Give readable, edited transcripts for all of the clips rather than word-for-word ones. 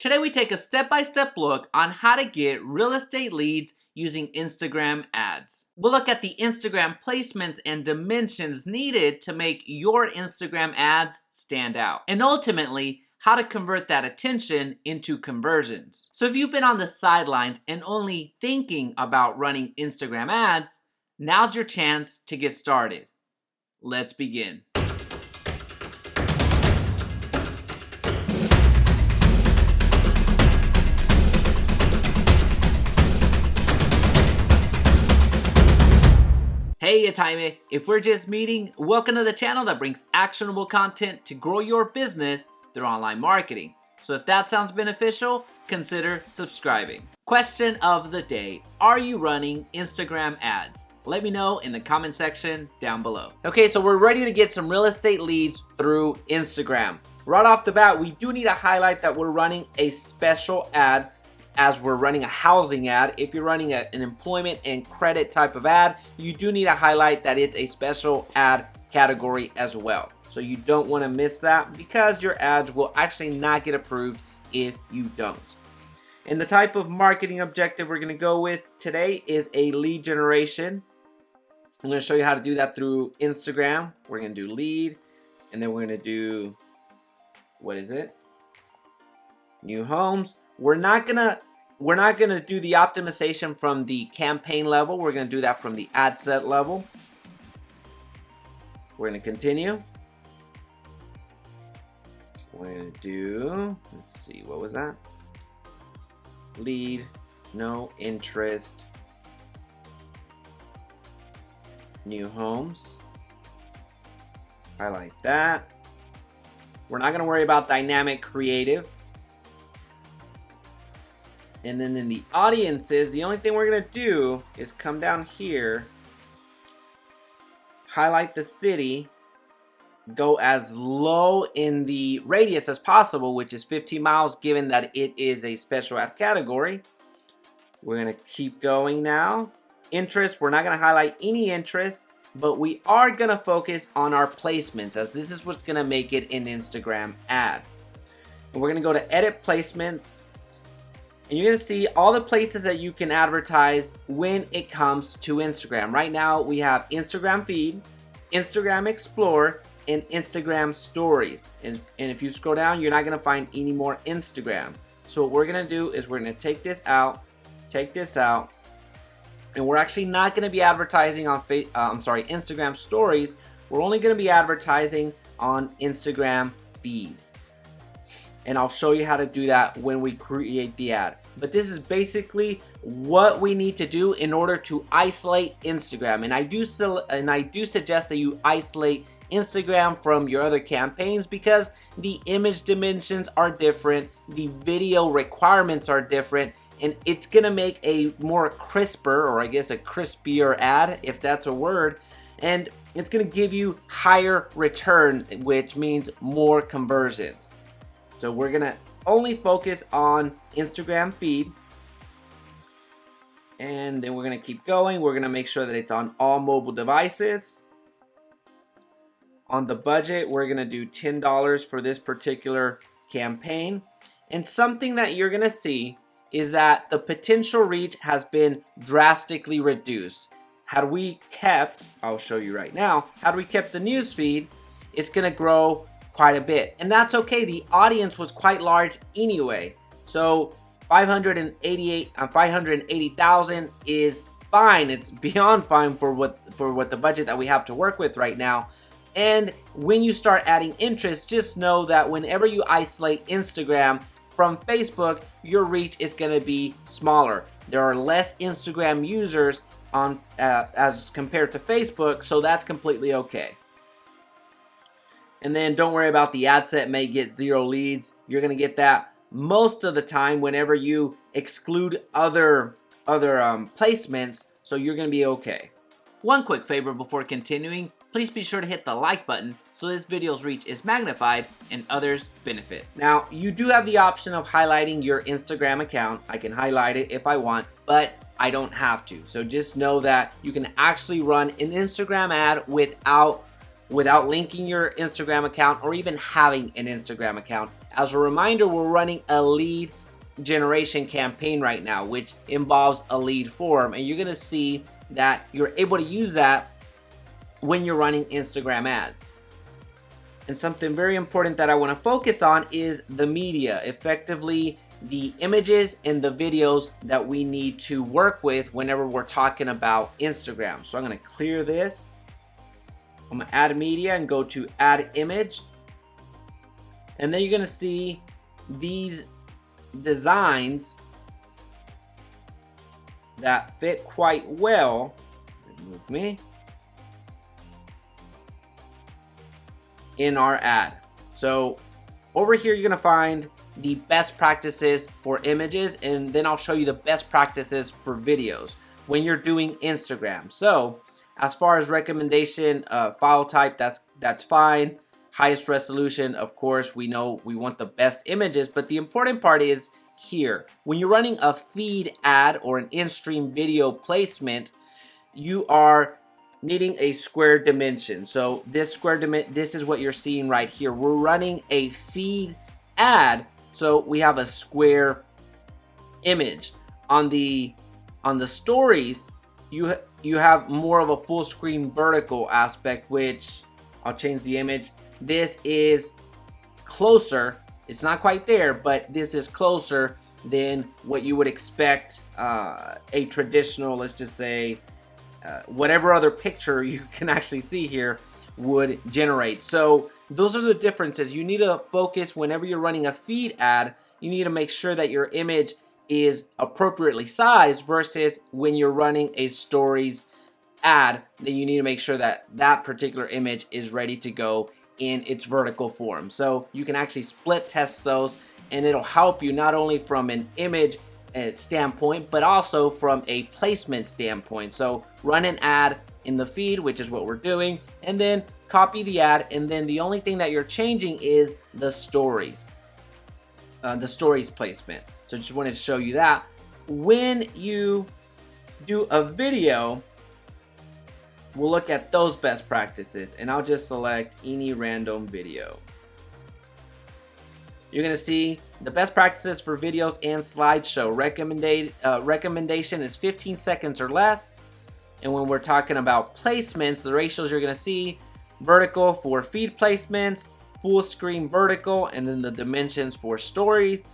Today we take a step-by-step look on how to get real estate leads using Instagram ads. We'll look at the Instagram placements and dimensions needed to make your Instagram ads stand out. And ultimately, how to convert that attention into conversions. So if you've been on the sidelines and only thinking about running Instagram ads, now's your chance to get started. Let's begin. Hey, it's Jaime. If we're just meeting, welcome to the channel that brings actionable content to grow your business through online marketing. So if that sounds beneficial, consider subscribing. Question of the day: are you running Instagram ads? Let me know in the comment section down below. Okay, so we're ready to get some real estate leads through Instagram. Right off the bat, we do need to highlight that we're running a special ad as we're running a housing ad. If you're running an employment and credit type of ad, you do need to highlight that it's a special ad category as well. So you don't want to miss that because your ads will actually not get approved if you don't. And the type of marketing objective we're going to go with today is a lead generation. I'm going to show you how to do that through Instagram. We're going to do lead, and then we're going to do, new homes. We're not gonna do the optimization from the campaign level. We're gonna do that from the ad set level. We're gonna continue. We're gonna do, let's see, what was that? Lead, no interest, new homes. Highlight that. We're not gonna worry about dynamic creative. And then in the audiences, the only thing we're going to do is come down here, highlight the city, go as low in the radius as possible, which is 15 miles, given that it is a special ad category. We're going to keep going now. Interest, we're not going to highlight any interest, but we are going to focus on our placements, as this is what's going to make it an Instagram ad. And we're going to go to edit placements. And you're going to see all the places that you can advertise when it comes to Instagram. Right now, we have Instagram Feed, Instagram Explore, and Instagram Stories. And if you scroll down, you're not going to find any more Instagram. So what we're going to do is we're going to take this out, and we're actually not going to be advertising on Instagram Stories. We're only going to be advertising on Instagram Feed. And I'll show you how to do that when we create the ad. But this is basically what we need to do in order to isolate Instagram. And I do suggest that you isolate Instagram from your other campaigns because the image dimensions are different, the video requirements are different, and it's gonna make a more crisper, or I guess a crispier ad, if that's a word, and it's gonna give you higher return, which means more conversions. So we're gonna only focus on Instagram Feed, and then we're gonna keep going. We're gonna make sure that it's on all mobile devices. On the budget, we're gonna do $10 for this particular campaign. And something that you're gonna see is that the potential reach has been drastically reduced. Had we kept, I'll show you right now, had we kept the news feed, it's gonna grow quite a bit, and that's okay. The audience was quite large anyway, so 580,000 is fine. It's beyond fine for what the budget that we have to work with right now. And when you start adding interest, just know that whenever you isolate Instagram from Facebook, your reach is going to be smaller. There are less Instagram users on as compared to Facebook, so that's completely okay. And then don't worry about the ad set may get 0 leads. You're going to get that most of the time whenever you exclude other placements, so you're going to be okay. One quick favor before continuing, please be sure to hit the like button so this video's reach is magnified and others benefit. Now, you do have the option of highlighting your Instagram account. I can highlight it if I want, but I don't have to. So just know that you can actually run an Instagram ad without linking your Instagram account or even having an Instagram account. As a reminder, we're running a lead generation campaign right now, which involves a lead form, and you're going to see that you're able to use that when you're running Instagram ads. And something very important that I want to focus on is the media, effectively the images and the videos that we need to work with whenever we're talking about Instagram. So I'm going to clear this. I'm going to add media and go to add image. And then you're going to see these designs that fit quite well. Remove me. In our ad. So over here you're going to find the best practices for images, and then I'll show you the best practices for videos when you're doing Instagram. So as far as recommendation file type, that's fine. Highest resolution, of course, we know we want the best images, but the important part is here. When you're running a feed ad or an in-stream video placement, you are needing a square dimension. So this this is what you're seeing right here. We're running a feed ad, so we have a square image. On the stories, you have more of a full screen vertical aspect, which I'll change the image. This is closer. It's not quite there, but this is closer than what you would expect a traditional, let's just say, whatever other picture you can actually see here would generate. So those are the differences. You need to focus whenever you're running a feed ad. You need to make sure that your image is appropriately sized, versus when you're running a stories ad, then you need to make sure that that particular image is ready to go in its vertical form. So you can actually split test those, and it'll help you not only from an image standpoint, but also from a placement standpoint. So run an ad in the feed, which is what we're doing, and then copy the ad, and then the only thing that you're changing is the stories placement. So just wanted to show you that. When you do a video, we'll look at those best practices, and I'll just select any random video. You're going to see the best practices for videos and slideshow. Recommendation is 15 seconds or less. And when we're talking about placements, the ratios you're going to see: vertical for feed placements, full screen vertical, and then the dimensions for stories,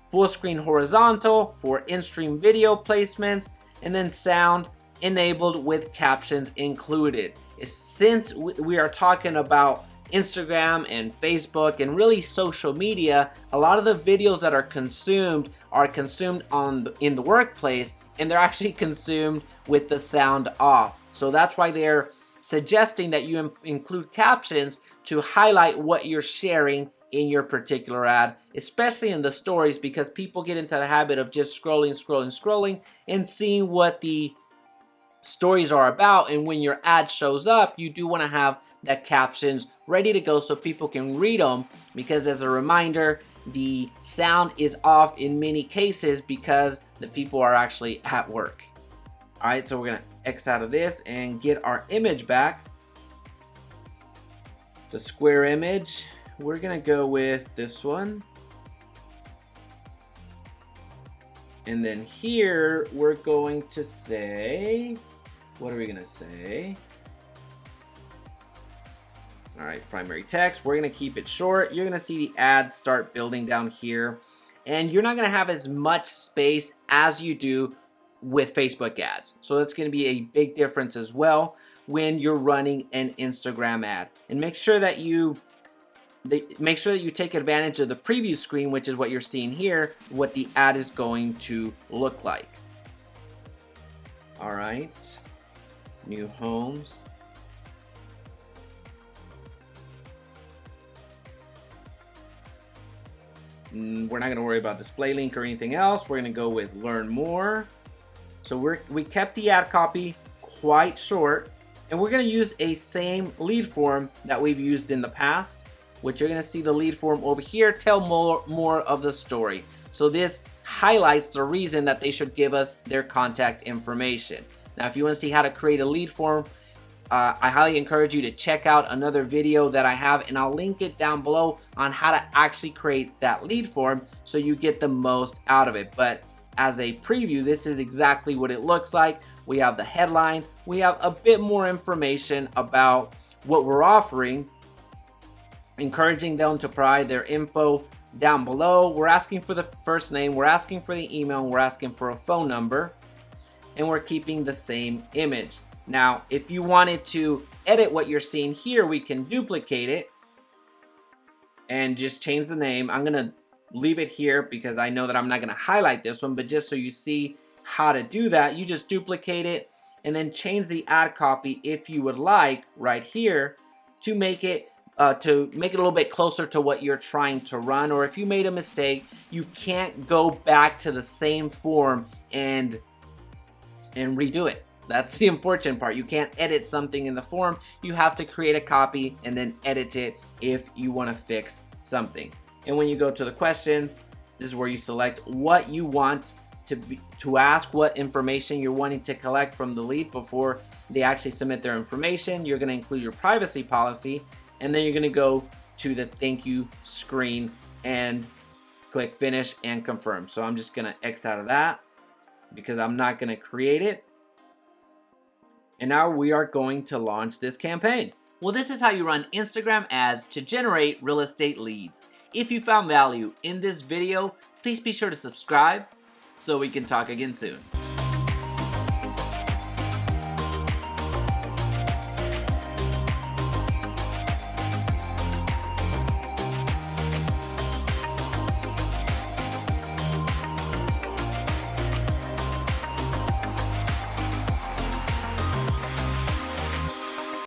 full screen horizontal for in-stream video placements, and then sound enabled with captions included. Since we are talking about Instagram and Facebook and really social media, a lot of the videos that are consumed in the workplace, and they're actually consumed with the sound off. So that's why they're suggesting that you include captions to highlight what you're sharing in your particular ad, especially in the stories, because people get into the habit of just scrolling and seeing what the stories are about. And when your ad shows up, you do want to have that captions ready to go so people can read them, because as a reminder, the sound is off in many cases because the people are actually at work. All right, so we're gonna X out of this and get our image back. It's a square image. We're gonna go with this one. And then here we're going to say, what are we gonna say? All right, primary text. We're gonna keep it short. You're gonna see the ads start building down here, and you're not gonna have as much space as you do with Facebook ads. So that's gonna be a big difference as well when you're running an Instagram ad. And make sure that you take advantage of the preview screen, which is what you're seeing here, what the ad is going to look like. All right, new homes. We're not going to worry about display link or anything else. We're going to go with learn more. So we kept the ad copy quite short, and we're going to use a same lead form that we've used in the past, which you're going to see the lead form over here, tell more of the story. So this highlights the reason that they should give us their contact information. Now, if you want to see how to create a lead form I highly encourage you to check out another video that I have, and I'll link it down below on how to actually create that lead form so you get the most out of it. But as a preview, this is exactly what it looks like. We have the headline, we have a bit more information about what we're offering, encouraging them to provide their info down below. We're asking for the first name, we're asking for the email, we're asking for a phone number, and we're keeping the same image. Now, if you wanted to edit what you're seeing here, we can duplicate it and just change the name. I'm going to leave it here because I know that I'm not going to highlight this one, but just so you see how to do that, you just duplicate it and then change the ad copy if you would like right here to make it a little bit closer to what you're trying to run. Or if you made a mistake, you can't go back to the same form and redo it. That's the important part. You can't edit something in the form. You have to create a copy and then edit it if you want to fix something. And when you go to the questions, this is where you select what you want to ask, what information you're wanting to collect from the lead before they actually submit their information. You're going to include your privacy policy, and then you're going to go to the thank you screen and click finish and confirm. So I'm just going to X out of that because I'm not going to create it. And now we are going to launch this campaign. Well, this is how you run Instagram ads to generate real estate leads. If you found value in this video, please be sure to subscribe so we can talk again soon.